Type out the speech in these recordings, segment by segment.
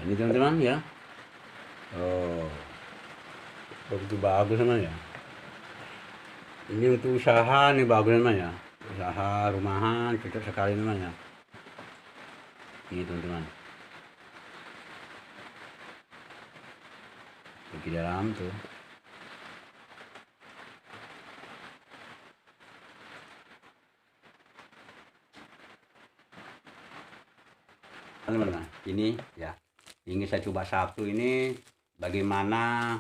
Ini teman-teman ya. Oh, begitu bagus teman ya. Ini untuk usaha nih bagus teman ya. Usaha rumahan cocok sekali teman ya. Ini teman-teman. Di dalam tuh. Teman-teman, ini ya. Ini saya coba satu ini bagaimana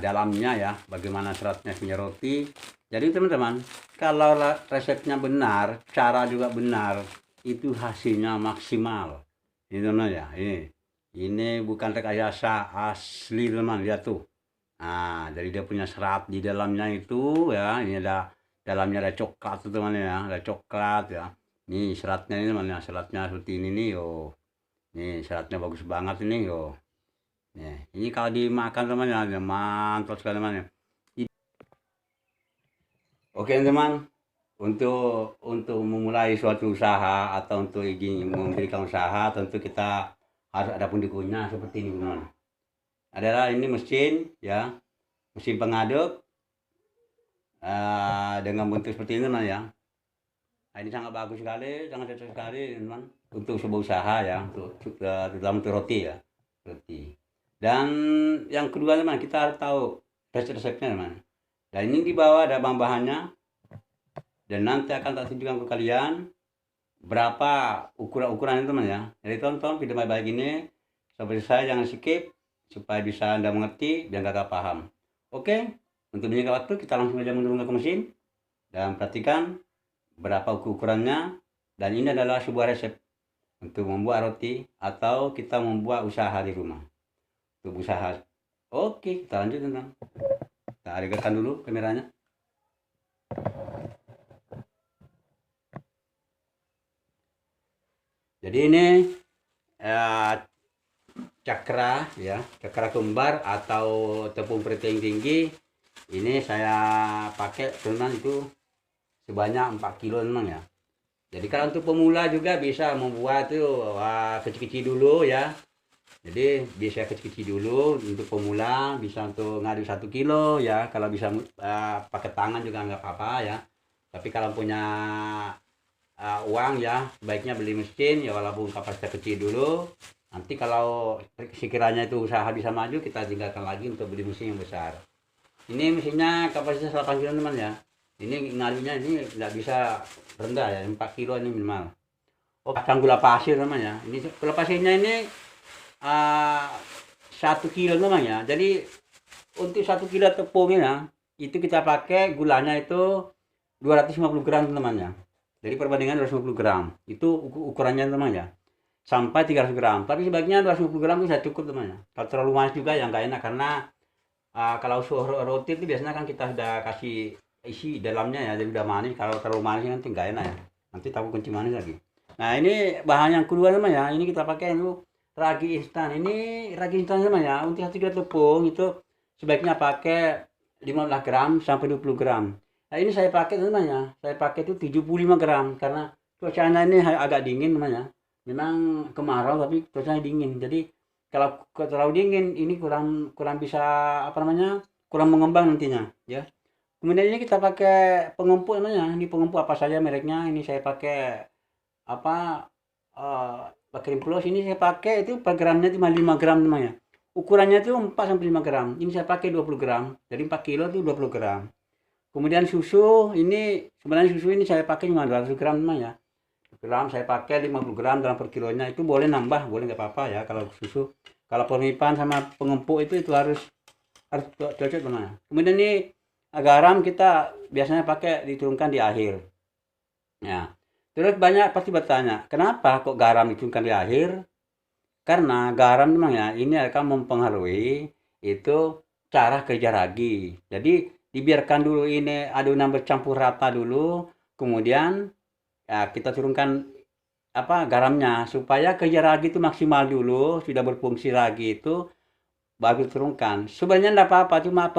dalamnya ya, bagaimana seratnya punya roti. Jadi teman-teman, kalau resepnya benar, cara juga benar, itu hasilnya maksimal. Ini teman ya, ini bukan rekayasa, asli teman, lihat tuh. Nah, jadi dia punya serat di dalamnya itu ya, ini ada dalamnya ada coklat tuh teman ya, ada coklat ya. Nih seratnya ini teman ya, seratnya seperti ini nih, yo. Nih seratnya bagus banget ini, yo. Nih, ini kalau dimakan teman ya, mantap sekali teman ya. Oke teman, untuk memulai suatu usaha atau untuk ingin mendirikan usaha, tentu kita harus ada pendukungnya seperti ini teman. Adalah ini mesin ya, mesin pengaduk dengan bentuk seperti ini teman ya. Nah, ini sangat bagus sekali, sangat cocok sekali teman untuk sebuah usaha ya, terutama untuk roti ya, roti. Dan yang kedua teman, kita harus tahu resep-resepnya teman. Dan ini di bawah ada bahan-bahannya, dan nanti akan tak tunjukkan ke kalian berapa ukuran-ukurannya teman ya. Jadi tonton video baik-baik ini sampai selesai, jangan skip supaya bisa Anda mengerti dan gak paham. Oke, untuk menyingkat waktu kita langsung saja menurunkan ke mesin dan perhatikan berapa ukurannya. Dan ini adalah sebuah resep untuk membuat roti atau kita membuat usaha di rumah. Untuk usaha. Oke, kita lanjut teman. Kita regangkan dulu kameranya. Jadi ini cakra ya, cakra kembar atau tepung periting tinggi. Ini saya pakai teman itu sebanyak 4 kilo memang ya. Jadi kalau untuk pemula juga bisa membuat tuh kecil-kecil dulu ya. Jadi bisa kecil-kecil dulu untuk pemula, bisa untuk ngaduk 1 kilo ya. Kalau bisa pakai tangan juga nggak apa-apa ya. Tapi kalau punya uang ya, baiknya beli mesin ya, walaupun kapasitas kecil dulu. Nanti kalau sekiranya itu usaha bisa maju, kita tinggalkan lagi untuk beli mesin yang besar. Ini mesinnya kapasitas 8 kilo teman ya. Ini ngaruhnya ini nggak bisa rendah ya, 4 kilo ini minimal. Oh, pasang gula pasir namanya. Ini gula pasirnya ini 1 kilo namanya. Jadi untuk 1 kilo tepungnya itu kita pakai gulanya itu 250 gram teman-teman. Jadi perbandingan 250 gram. Itu ukurannya teman ya. Sampai 300 gram. Tapi sebaiknya 250 gram itu sudah cukup teman ya. Kalau terlalu manis juga yang nggak enak, karena kalau roti itu biasanya kan kita sudah kasih isi dalamnya ya, jadi udah manis. Kalau terlalu manis nanti nggak enak ya, nanti takut kencing manis lagi. Nah ini bahan yang kedua teman ya, ini kita pakai itu ragi instan. Ini ragi instan teman ya, untuk 1 kilo tepung itu sebaiknya pakai 15 gram sampai 20 gram. Nah ini saya pakai teman ya, saya pakai itu 75 gram karena cuacanya ini agak dingin teman ya. Memang kemarau tapi cuacanya dingin, jadi kalau terlalu dingin ini kurang bisa apa namanya, kurang mengembang nantinya ya. Kemudian ini kita pakai pengempuk namanya. Ini pengempuk apa saja mereknya. Ini saya pakai apa Bakrim Plus. Ini saya pakai itu per gramnya cuma 5 gram namanya. Ukurannya itu 4 sampai 5 gram. Ini saya pakai 20 gram. Jadi 4 kilo itu 20 gram. Kemudian susu ini sebenarnya susu ini saya pakai cuma 200 gram namanya. Gram saya pakai 50 gram dalam per kilonya. Itu boleh nambah, boleh nggak apa-apa ya kalau susu. Kalau pemipan sama pengempuk itu harus cocok namanya. Kemudian ini garam kita biasanya pakai diturunkan di akhir. Ya. Terus banyak pasti bertanya, kenapa kok garam diturunkan di akhir? Karena garam memang ya ini akan mempengaruhi itu cara kerja ragi. Jadi dibiarkan dulu ini adonan bercampur rata dulu, kemudian ya kita turunkan garamnya supaya kerja ragi itu maksimal dulu, sudah berfungsi ragi itu baru turunkan. Sebenarnya tidak apa-apa, cuma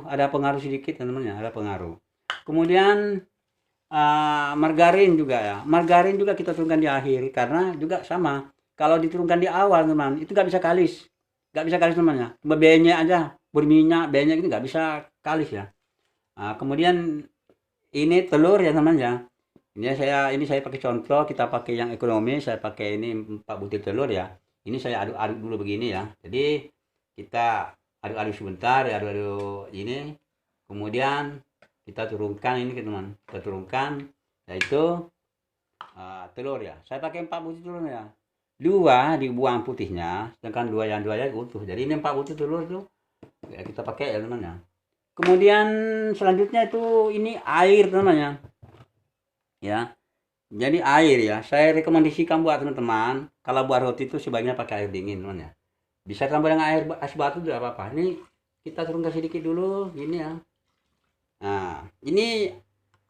ada pengaruh sedikit teman-teman, ada pengaruh. Kemudian margarin juga ya, margarin juga kita turunkan di akhir karena juga sama, kalau diturunkan di awal teman, itu nggak bisa kalis. Nggak bisa kalis namanya. Cuma B-nya aja, berminyak, B-nya itu nggak bisa kalis ya. Nah, kemudian ini telur ya teman ya. Ini saya pakai contoh, kita pakai yang ekonomi, saya pakai ini 4 butir telur ya. Ini saya aduk-aduk dulu begini ya. Jadi kita aduk-aduk sebentar, ya aduk-aduk ini. Kemudian kita turunkan ini teman. Kita turunkan yaitu telur ya. Saya pakai 4 butir telur ya. 2 dibuang putihnya, sedangkan 2 yang 2 utuh. Jadi ini 4 butir telur itu ya, kita pakai ya teman ya. Kemudian selanjutnya itu ini air teman ya. Jadi air ya, saya rekomendasikan buat teman-teman kalau buat roti itu sebaiknya pakai air dingin teman ya. Bisa tambah dengan air es batu juga apa-apa. Ini kita turunkan sedikit dulu gini ya. Nah, ini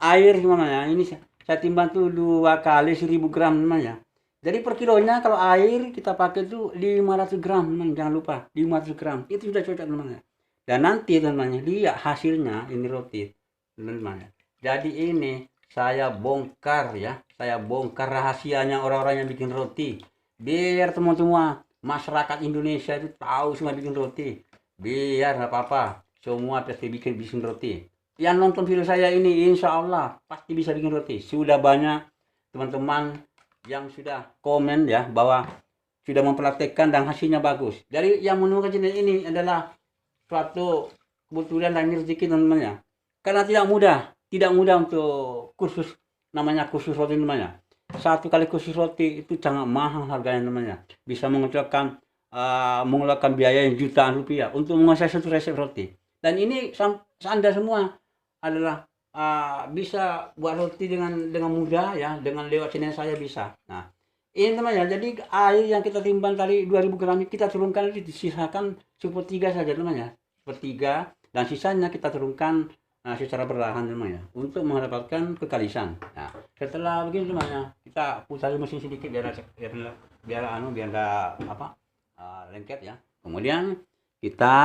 air gimana ya? Ini saya timbang tuh 2 kali 1000 gram teman ya. Jadi per kilonya kalau air kita pakai tuh 500 gram teman, jangan lupa 500 gram. Itu sudah cocok teman ya. Dan nanti teman-teman lihat hasilnya ini roti teman-teman. Jadi ini saya bongkar ya, saya bongkar rahasianya orang-orang yang bikin roti. Biar teman-teman masyarakat Indonesia itu tahu semua bikin roti. Biar nggak apa-apa, semua pasti bikin roti. Yang nonton video saya ini insya Allah pasti bisa bikin roti. Sudah banyak teman-teman yang sudah komen ya bahwa sudah mempraktekkan dan hasilnya bagus. Jadi yang menemukan channel ini adalah suatu kebetulan dan rezeki teman-teman ya. Karena tidak mudah untuk kursus namanya kursus roti namanya. 1 kali kursus roti itu sangat mahal harganya namanya. Bisa mengeluarkan biaya yang jutaan rupiah untuk menguasai satu resep roti. Dan ini Anda semua adalah bisa buat roti dengan mudah ya, dengan lewat channel saya bisa. Nah, ini teman ya, jadi air yang kita timbang tadi 2000 gram kita turunkan, disisakan 1/3 saja teman ya, 1/3, dan sisanya kita turunkan secara perlahan teman ya, untuk mendapatkan kekalisan. Nah, setelah begini teman ya, kita putar mesin sedikit biar enggak lengket ya. Kemudian kita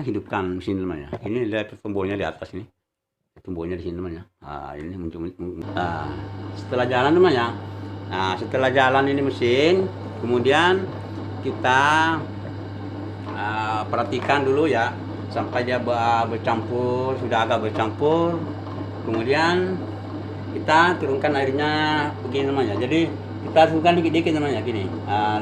hidupkan mesin teman ya. Ini lihat tombolnya di atas ini. Tombolnya di sini teman ya. Ini muncul. Setelah jalan teman ya. Nah, setelah jalan ini mesin, kemudian kita perhatikan dulu ya sampai dia bercampur, sudah agak bercampur. Kemudian kita turunkan airnya begini namanya. Jadi kita turunkan dikit-dikit namanya gini.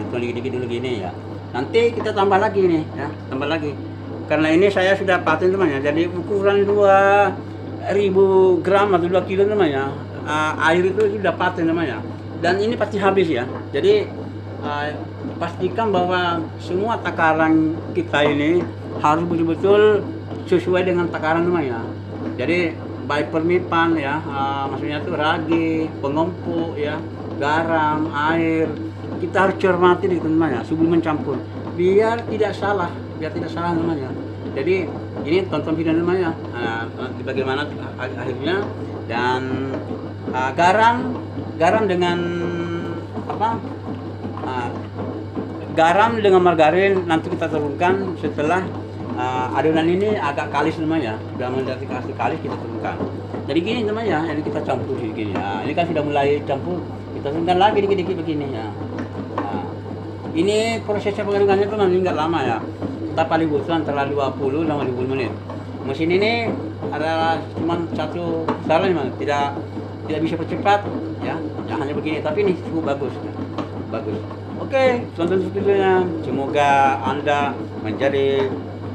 Turun dikit-dikit dulu gini ya. Nanti kita tambah lagi nih ya, tambah lagi. Karena ini saya sudah paten temannya. Jadi ukuran 2000 gram atau 2 kilo namanya. Air itu sudah paten namanya. Dan ini pasti habis ya. Jadi pastikan bahwa semua takaran kita ini harus betul-betul sesuai dengan takaran namanya. Jadi baik permipan ya, maksudnya itu ragi, pengempuk ya, garam, air, kita harus cermati namanya sebelum mencampur biar tidak salah namanya. Jadi ini tonton video namanya, bagaimana akhirnya. Dan garam dengan garam dengan margarin nanti kita turunkan setelah adonan ini agak kalis namanya, sudah mendekati kalis kita turunkan. Jadi gini namanya, ini kita campur gini ya. Ini kan sudah mulai campur, kita turunkan lagi dikit-dikit begini ya. Ini prosesnya pengadukannya itu nanti nggak lama ya. Kita paling butuh antara 20 sama 20 menit. Mesin ini adalah cuma satu putaran, tidak bisa percepat ya. Hanya begini, tapi ini cukup bagus. Bagus. Oke, tonton videonya. Semoga Anda menjadi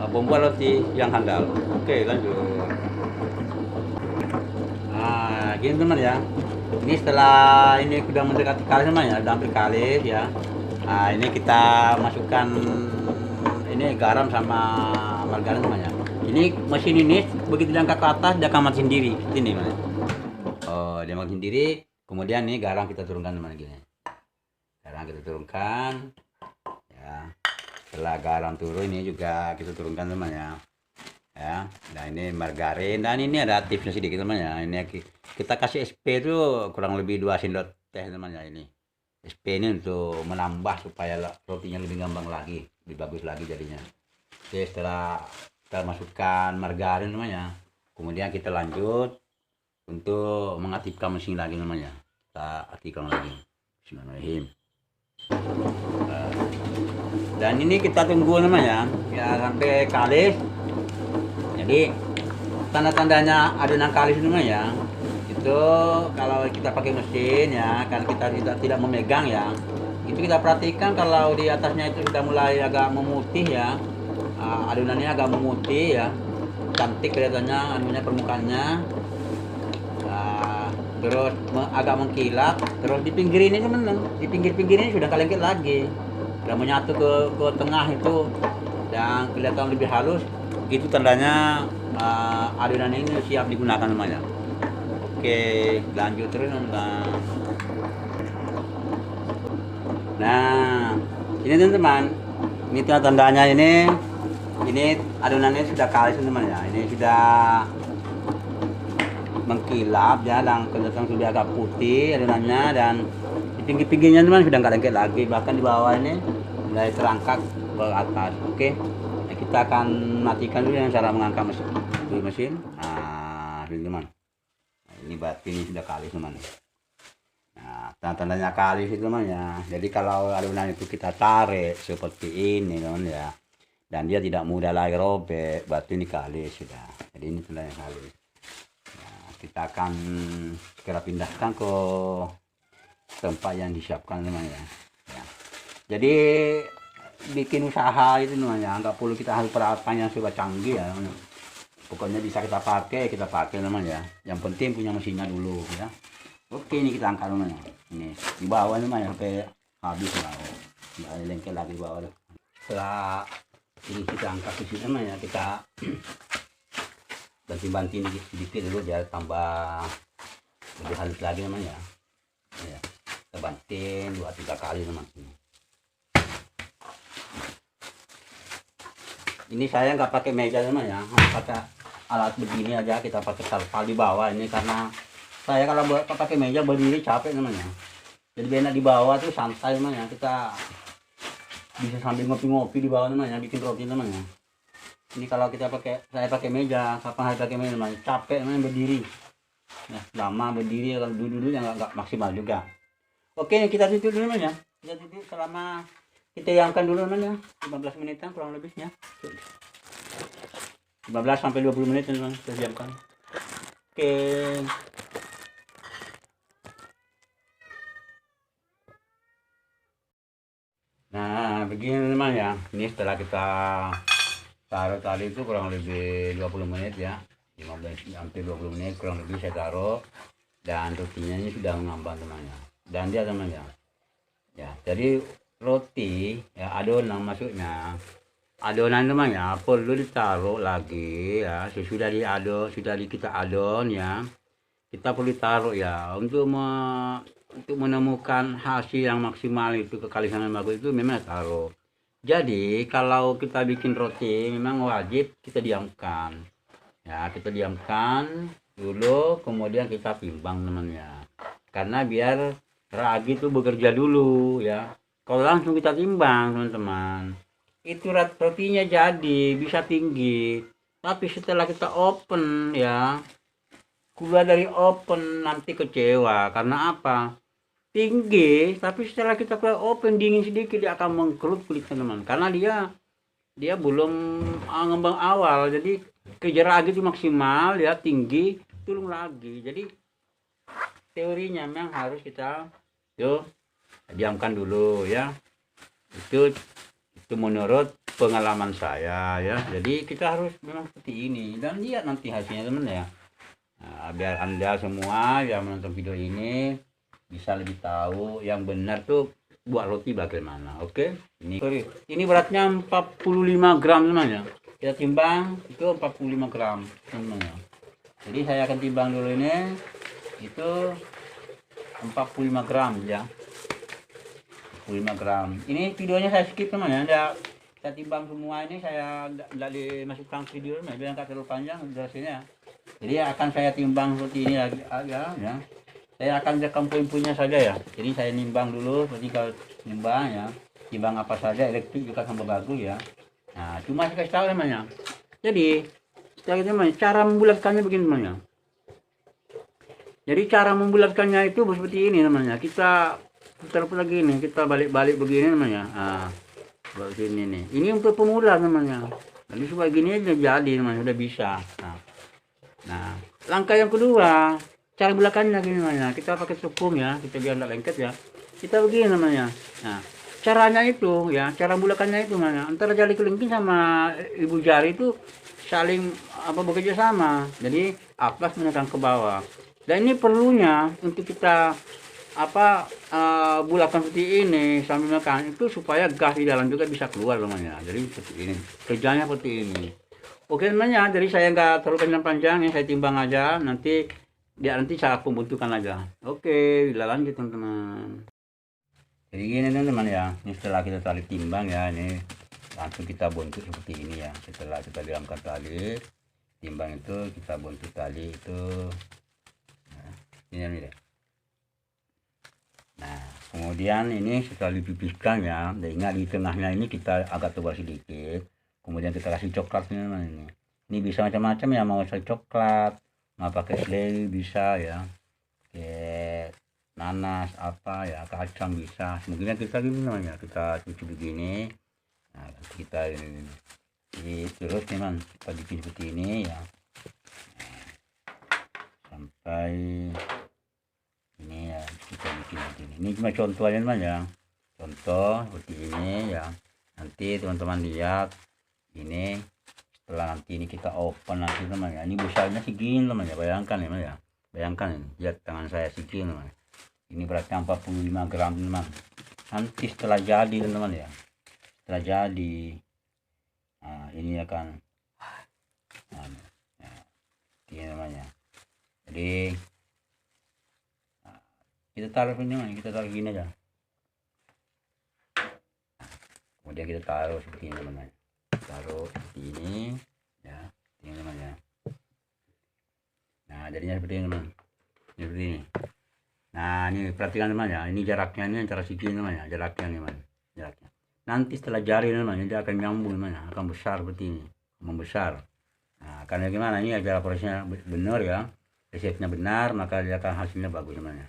pembuat roti yang handal. Oke, lanjut. Gini teman ya. Ini setelah ini sudah mendekati kalis teman ya, sudah hampir kalis ya. Ini kita masukkan ini garam sama margarin teman ya. Ini mesin ini begitu diangkat ke atas dia akan mati sendiri. Ini teman. Oh, dia mati sendiri. Kemudian nih garam kita turunkan teman gini. Garam kita turunkan ya. Setelah garam turun ini juga kita turunkan teman ya. Nah ini margarin, dan ini ada tipsnya sedikit teman ya. Ini kita kasih SP itu kurang lebih 2 sendok teh teman ya. Ini SP ini untuk menambah supaya rotinya lebih ngembang lagi, lebih bagus lagi jadinya. Oke, setelah kita masukkan margarin teman ya, kemudian kita lanjut untuk mengaktifkan mesin lagi namanya. Kita aktifkan lagi. Bismillahirrahmanirrahim. Dan ini kita tunggu namanya ya sampai kalis. Jadi tanda-tandanya adonan kalis namanya itu kalau kita pakai mesin ya, kan kita tidak memegang ya, itu kita perhatikan kalau di atasnya itu sudah mulai agak memutih ya, adonannya agak memutih ya, cantik kelihatannya anunya permukaannya. Terus agak mengkilap, terus di pinggir ini teman, di pinggir-pinggir ini sudah kalengket lagi, sudah menyatu ke tengah itu dan kelihatan lebih halus. Itu tandanya adonan ini siap digunakan namanya. Oke, lanjut terus teman. Nah, ini teman-teman, ini tandanya ini adonannya sudah kalis teman ya. Ini sudah mengkilap ya, dan kelihatan sudah agak putih adonannya, dan di pinggir-pinggirnya teman sudah nggak lengket lagi, bahkan di bawah ini mulai terangkat ke atas. Oke, nah, kita akan matikan dulu dengan cara mengangkat mesin. Nah, teman, nah, ini batu ini sudah kalis teman. Nah, tanda-tandanya kalis itu teman ya. Jadi kalau adonan itu kita tarik seperti ini teman ya, dan dia tidak mudah lagi robek, batu ini kalis sudah. Jadi ini tandanya kalis. Kita akan segera pindahkan ke tempat yang disiapkan teman ya. Jadi bikin usaha itu namanya nggak perlu kita harus peralatan yang sudah canggih ya. Pokoknya bisa kita pakai teman ya. Yang penting punya mesinnya dulu ya. Oke, ini kita angkat teman ya. Ini di bawah teman ya sampai habis lah. Nggak ada lengket lagi di bawah. Setelah ini kita angkat ke sini teman ya, kita banting-banting sedikit dulu biar tambah lebih halus lagi namanya ya. Kita banting 2-3 kali teman. Ini saya nggak pakai meja teman ya, pakai alat begini aja, kita pakai terpal di bawah ini, karena saya kalau pakai meja berdiri capek namanya. Jadi enak di bawah tuh santai namanya, kita bisa sambil ngopi-ngopi di bawah namanya, bikin roti namanya. Ini kalau kita saya pakai meja, kapan hari pakai meja namanya, capek namanya berdiri. Nah, lama berdiri, kalau duduk yang nggak maksimal juga. Oke, kita tutup dulu namanya. Kita tutup selama kita yangkan dulu namanya 15 menitan kurang lebihnya. 15 sampai 20 menit teman kita diamkan. Oke. Nah, begini teman ya. Ini setelah kita taruh tadi itu kurang lebih 20 menit ya, 15 hampir 20 menit kurang lebih saya taruh, dan rotinya ini sudah mengambang temannya, dan dia temannya ya. Jadi roti ya, adonan maksudnya adonan temannya perlu ditaruh lagi ya, sudah kita adon ya, kita perlu taruh ya untuk menemukan hasil yang maksimal itu, kekalisan yang bagus itu memang taruh. Jadi kalau kita bikin roti memang wajib kita diamkan ya, kita diamkan dulu, kemudian kita timbang namanya, karena biar ragi itu bekerja dulu ya. Kalau langsung kita timbang teman-teman, itu rotinya jadi bisa tinggi, tapi setelah kita open ya, keluar dari open nanti kecewa. Karena apa? Tinggi, tapi setelah kita ke open dingin sedikit dia akan mengkerut kulit teman, karena dia belum ngembang awal. Jadi kejar lagi itu maksimal ya, tinggi turun lagi. Jadi teorinya memang harus kita diamkan dulu ya. Itu menurut pengalaman saya ya. Jadi kita harus memang seperti ini, dan lihat nanti hasilnya teman ya. Nah, biar Anda semua yang menonton video ini bisa lebih tahu yang benar tuh buat roti bagaimana. Oke, ini beratnya 45 gram namanya, kita timbang itu 45 gram namanya. Jadi saya akan timbang dulu, ini itu 45 gram ya, 45 gram. Ini videonya saya skip teman ya, saya timbang semua ini, saya tidak dimasukkan video biar nggak terlalu panjang durasinya. Jadi akan saya timbang seperti ini lagi ya. Saya akan rekam poin-poinnya saja ya. Jadi saya nimbang dulu, seperti kalau nimbang ya, timbang apa saja, elektrik juga sama bagus ya. Nah, cuma saya kasih tahu namanya. Jadi setelah itu namanya, cara membulatkannya begini namanya. Jadi cara membulatkannya itu seperti ini namanya. Kita Putar-putar gini, kita balik-balik begini namanya. Begini nih. Ini untuk pemula namanya. Jadi supaya gini aja jadi namanya, udah bisa. Nah, langkah yang kedua, cara bulakannya gini namanya. Kita pakai tepung ya, kita biar nggak lengket ya. Kita begini namanya. Nah, caranya itu ya, cara bulakannya itu namanya. Antara jari kelingking sama ibu jari itu saling bekerja sama. Jadi atas menekan ke bawah. Dan ini perlunya untuk kita bulakan seperti ini sambil menekan itu supaya gas di dalam juga bisa keluar namanya. Jadi seperti ini. Kerjanya seperti ini. Oke temannya, jadi saya nggak terlalu panjang-panjang ya, saya timbang aja, nanti saya pembentukan aja. Oke, kita lanjut teman-teman. Jadi gini teman-teman ya, ini setelah kita tali timbang ya, ini langsung kita bentuk seperti ini ya. Setelah kita diamkan tali, timbang itu kita bentuk tali itu, nah, ini deh. Nah, kemudian ini setelah dipipiskan ya, dan ingat di tengahnya ini kita agak tebal sedikit. Kemudian kita kasih coklatnya ini bisa macam-macam ya, mau saya coklat, mau pakai selai bisa ya, kayak nanas apa ya, kacang bisa. Mungkin kita gini namanya, kita cuci begini. Nah, kita ini terus teman kita bikin seperti ini ya, sampai ini ya, kita bikin seperti ini cuma contoh aja teman ya, contoh seperti ini ya. Nanti teman-teman lihat ini, setelah nanti ini kita open nanti teman ya, ini besarnya segini teman ya, bayangkan ya, bayangkan ini, lihat tangan saya segini teman. Ini beratnya 45 gram teman. Nanti setelah jadi teman ya, setelah jadi, nah ini akan, nah, ini namanya. Jadi kita taruh ini, kita taruh gini aja, kemudian kita taruh seperti ini teman-teman, taruh seperti ini ya, ini namanya. Nah jadinya seperti ini teman, seperti ini. Nah ini perhatikan teman ya, ini jaraknya ini antara segi namanya, jaraknya nih teman, jaraknya. Nanti setelah jari namanya dia akan nyambung namanya, akan besar seperti ini, membesar. Nah karena gimana, ini agar prosesnya benar ya, resepnya benar, maka dia akan hasilnya bagus namanya.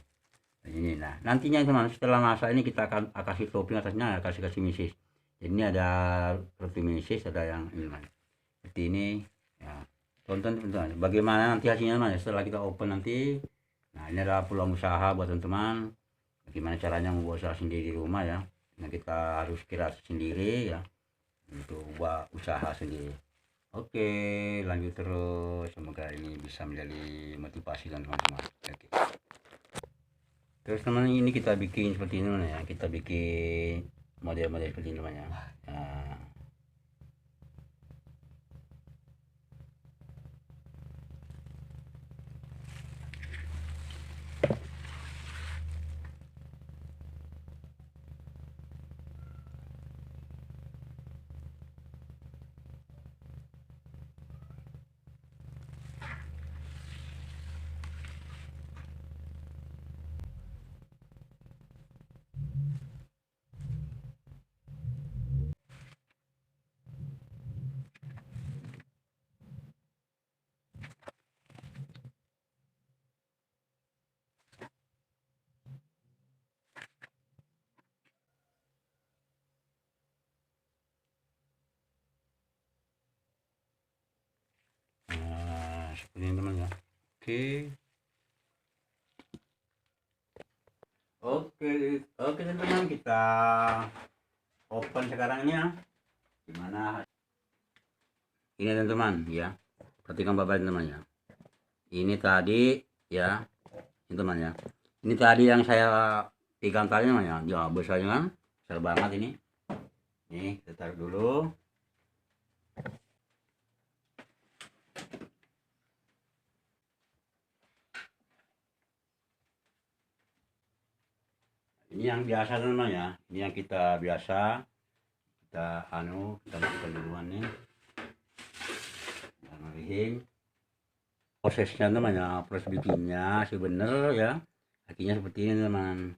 Ini nah nantinya teman, setelah masak ini kita akan kasih topping atasnya, kasih misis. Ini ada roti misis, ada yang ini teman, seperti ini ya. Tonton teman, bagaimana nanti hasilnya teman setelah kita open nanti. Nah ini adalah peluang usaha buat teman-teman, bagaimana caranya membuat usaha sendiri di rumah ya. Nah kita harus kira sendiri ya, untuk buat usaha sendiri. Oke, lanjut terus, semoga ini bisa menjadi motivasi dan teman-teman. Oke. Terus teman, ini kita bikin seperti ini ya, kita bikin model-model seperti ini namanya. Nah, seperti ini teman ya. Oke. Oke teman-teman, kita open sekarang ini ya. Gimana? Ini teman-teman ya. Perhatikan bapak teman ya. Ini tadi ya, ini teman ya. Ini tadi yang saya pegang tadi namanya. Ya besarnya kan, besar banget ini. Nih, kita taruh dulu. Ini yang biasa namanya, ini yang kita biasa, kita masukkan duluan nih. Prosesnya namanya, proses bikinnya sebenarnya ya, akhirnya seperti ini teman.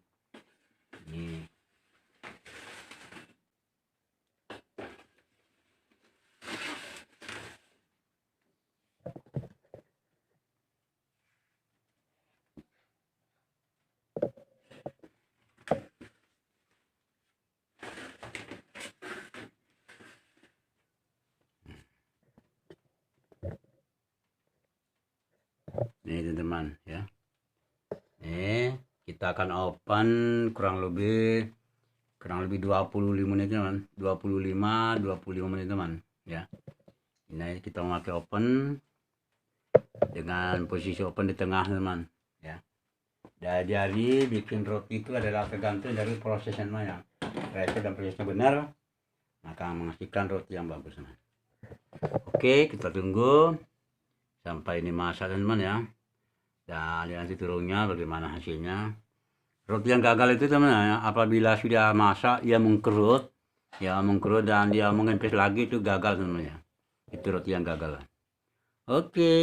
Ini teman-teman ya. Kita akan open kurang lebih 25 menit teman, 25 menit teman ya. Ini kita memakai open dengan posisi open di tengah teman ya. Jadi bikin roti itu adalah tergantung dari prosesnya teman ya. Resep dan prosesnya benar, maka menghasilkan roti yang bagus teman. Oke, kita tunggu sampai ini masak teman ya. Dan nanti turunnya bagaimana hasilnya. Roti yang gagal itu teman ya, apabila sudah masak ia mengkerut dan dia mengempes lagi, itu gagal teman ya. Itu roti yang gagal. Oke,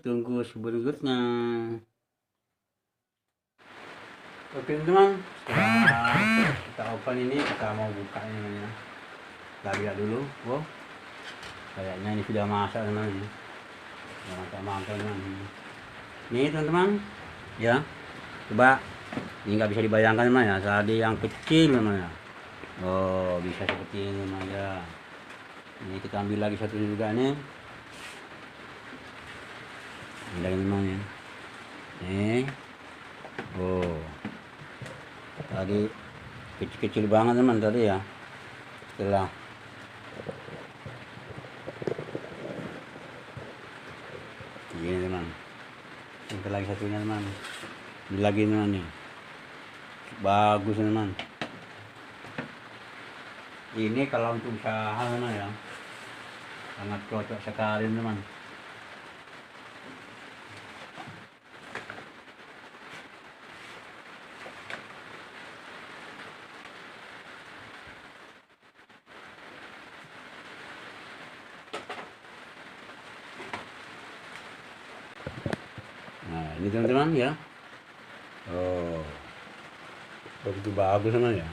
tunggu berikutnya. Oke teman, setelah kita open ini, kita mau buka ini ya. Kita lihat dulu. Wow, kayaknya ini sudah masak teman ya. Mantap teman. Ini teman-teman ya, coba ini nggak bisa dibayangkan teman ya, tadi yang kecil teman ya. Oh, bisa seperti ini teman ya. Ini kita ambil lagi satu juga nih. Ini teman ya. Nih. Oh, tadi kecil-kecil banget teman tadi ya. Setelah ini teman, ini lagi satunya teman, ini lagi teman nih, bagus teman. Ini kalau untuk usaha teman ya, sangat cocok sekali teman. Nah ini teman-teman ya. Oh, begitu bagus teman ya.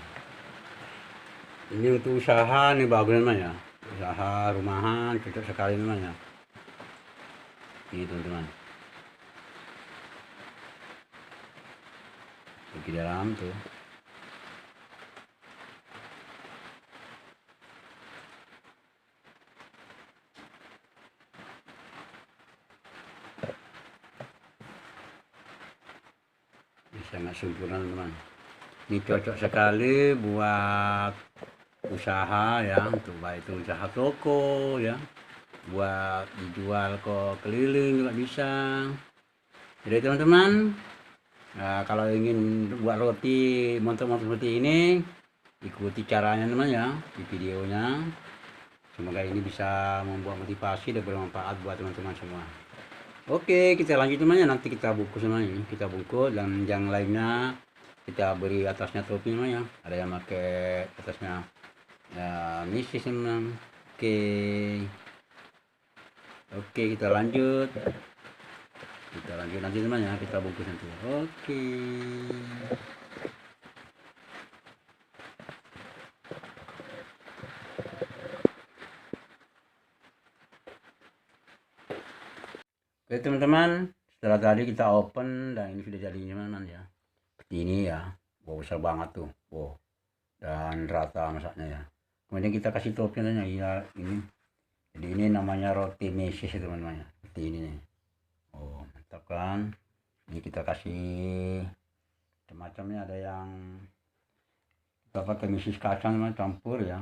Ini untuk usaha nih bagus teman ya. Usaha rumahan cocok sekali teman ya. Ini teman-teman. Di dalam tuh. Ini sangat sempurna teman. Ini cocok sekali buat usaha ya, untuk baik itu usaha toko ya, buat dijual ke keliling juga bisa. Jadi teman-teman, nah, kalau ingin buat roti montok-montok seperti ini, ikuti caranya teman ya di videonya. Semoga ini bisa membuat motivasi dan bermanfaat buat teman-teman semua. Oke, kita lanjut teman ya, nanti kita bungkus teman ini, kita bungkus dan yang lainnya kita beri atasnya topping teman ya. Ada yang pakai atasnya ya misis teman. Oke, kita lanjut nanti teman ya, kita bungkus nanti. Oke, teman-teman, setelah tadi kita open dan ini sudah jadi teman-teman ya, seperti ini ya. Wow, besar banget tuh, wow, dan rata masaknya ya. Kemudian kita kasih toppingnya ya, ini jadi ini namanya roti mesis ya teman-teman ya, seperti ini nih. Oh, mantap kan. Ini kita kasih macam-macamnya, ada yang kita pakai mesis kacang teman, campur ya.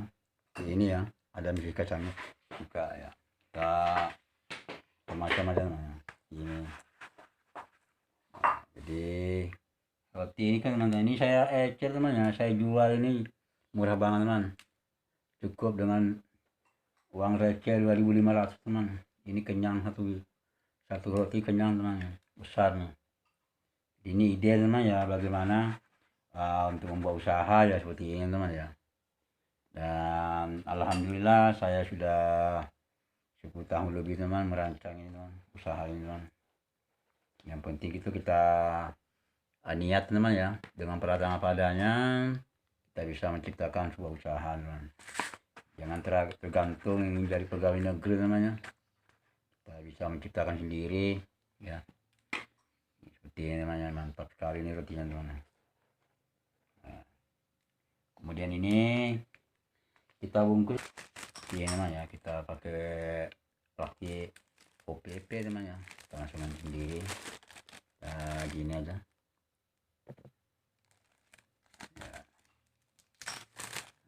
Ini ya, ada mesis kacangnya juga ya. Kita macam-macam ya. Ini. Jadi roti ini kan teman, ini saya ecer teman ya, saya jual ini murah banget teman. Cukup dengan uang receh 2.500 teman. Ini kenyang satu roti kenyang teman ya, besar nih. Ini ide teman ya, bagaimana untuk membuat usaha ya seperti ini teman ya. Dan alhamdulillah saya sudah 10 tahun lebih teman merancang ini teman, usaha ini teman. Yang penting itu kita niat teman ya, dengan peralatan apa adanya kita bisa menciptakan sebuah usaha teman. Jangan tergantung dari pegawai negeri namanya. Kita bisa menciptakan sendiri ya. Seperti ini namanya, mantap sekali ini rotinya teman. Nah, kemudian ini kita bungkus ini namanya, kita pakai plastik OPP teman ya, kita masukkan sendiri. Nah, gini aja ya.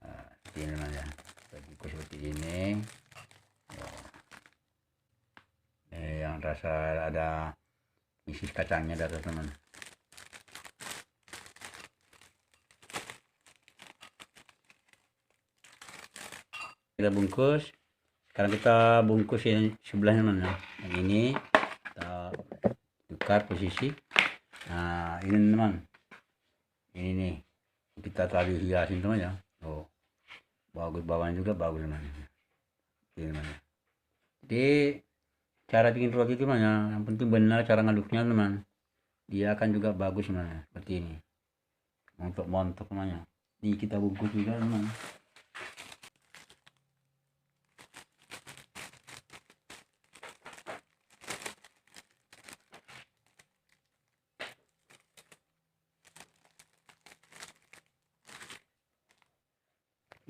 Nah, seperti ini namanya, bungkus seperti ini ya. Yang rasa ada isi kacangnya dari teman. Kita bungkus. Sekarang kita bungkus yang sebelahnya mana, yang ini kita tukar posisi. Nah ini teman, ini nih kita tadi hiasin teman ya. Oh bagus, bawahnya juga bagus teman. Ini teman. Jadi cara bikin roti itu teman ya, yang penting benar cara ngaduknya teman. Dia akan juga bagus teman, seperti ini. Montok temannya. Ini kita bungkus juga teman.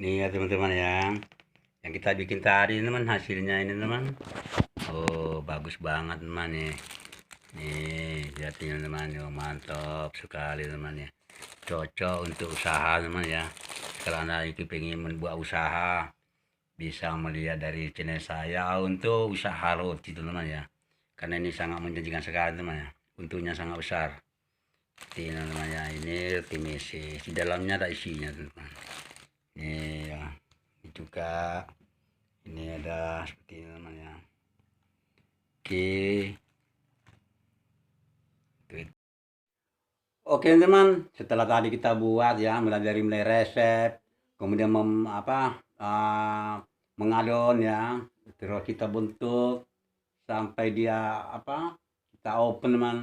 Nih ya teman-teman ya, yang kita bikin tadi teman, hasilnya ini teman. Oh bagus banget teman nih. Nih lihat teman-teman, oh, mantap sekali teman ya. Cocok untuk usaha teman ya. Kalau anda itu pengen membuat usaha, bisa melihat dari channel saya untuk usaha roti teman ya. Karena ini sangat menjanjikan sekali teman ya. Untungnya sangat besar. Ini namanya, ini roti meses. Di dalamnya ada isinya teman. Ini ya, ini juga ini ada seperti ini namanya. Oke teman, setelah tadi kita buat ya, mulai resep, kemudian mengadon ya, terus kita bentuk sampai dia kita open teman.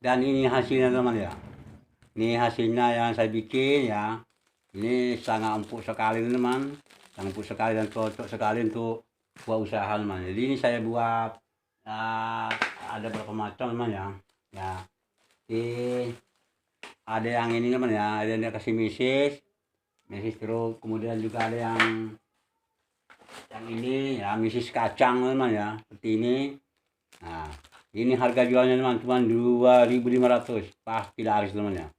Dan ini hasilnya teman ya. Ini hasilnya yang saya bikin ya. Ini sangat empuk sekali teman, sangat empuk sekali dan cocok sekali untuk buat usaha teman. Jadi ini saya buat ada beberapa macam teman ya. Ya, ada yang ini teman ya, ada yang kasih meses terus kemudian juga ada yang ini ya, meses kacang teman ya, seperti ini. Nah ini harga jualnya teman cuma 2.500, pasti laris teman ya,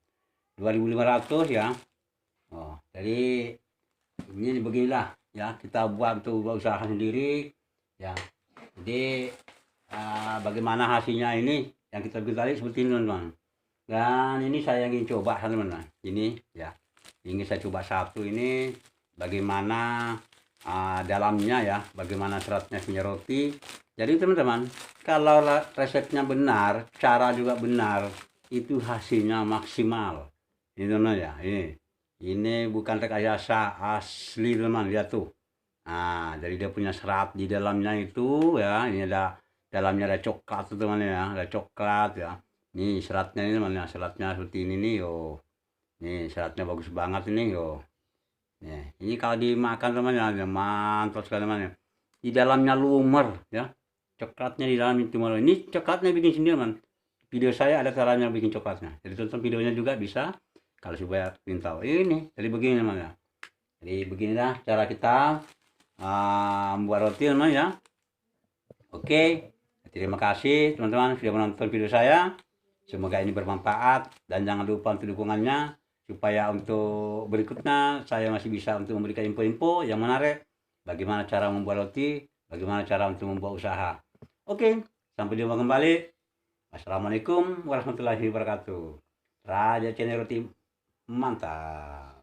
2.500 ya. Oh jadi ini beginilah ya, kita buat untuk usaha sendiri ya. Jadi bagaimana hasilnya ini yang kita bikin tadi seperti ini teman-teman. Dan ini saya ingin coba teman-teman, ini ya, ingin saya coba satu ini bagaimana dalamnya ya, bagaimana seratnya punya roti. Jadi teman-teman, kalau resepnya benar, cara juga benar, itu hasilnya maksimal. Ini teman ya, ini bukan rekayasa, asli teman, lihat tuh. Nah jadi dia punya serat di dalamnya itu ya, ini ada dalamnya ada coklat tuh teman ya, ada coklat ya. Nih seratnya ini teman ya, seratnya seperti ini nih yo. Nih seratnya bagus banget ini yo. Nih ini kalau dimakan teman ya, mantap sekali teman ya. Di dalamnya lumer ya, coklatnya di dalam itu malah. Ini coklatnya bikin sendiri teman. Video saya ada caranya bikin coklatnya, jadi tonton videonya juga bisa kalau supaya ingin tahu. Ini jadi begini teman ya. Jadi beginilah cara kita membuat roti teman ya. Oke, terima kasih teman-teman sudah menonton video saya. Semoga ini bermanfaat dan jangan lupa untuk dukungannya supaya untuk berikutnya saya masih bisa untuk memberikan info-info yang menarik, bagaimana cara membuat roti, bagaimana cara untuk membuat usaha. Oke, sampai jumpa kembali. Wassalamualaikum warahmatullahi wabarakatuh. Raja Channel Roti mantap.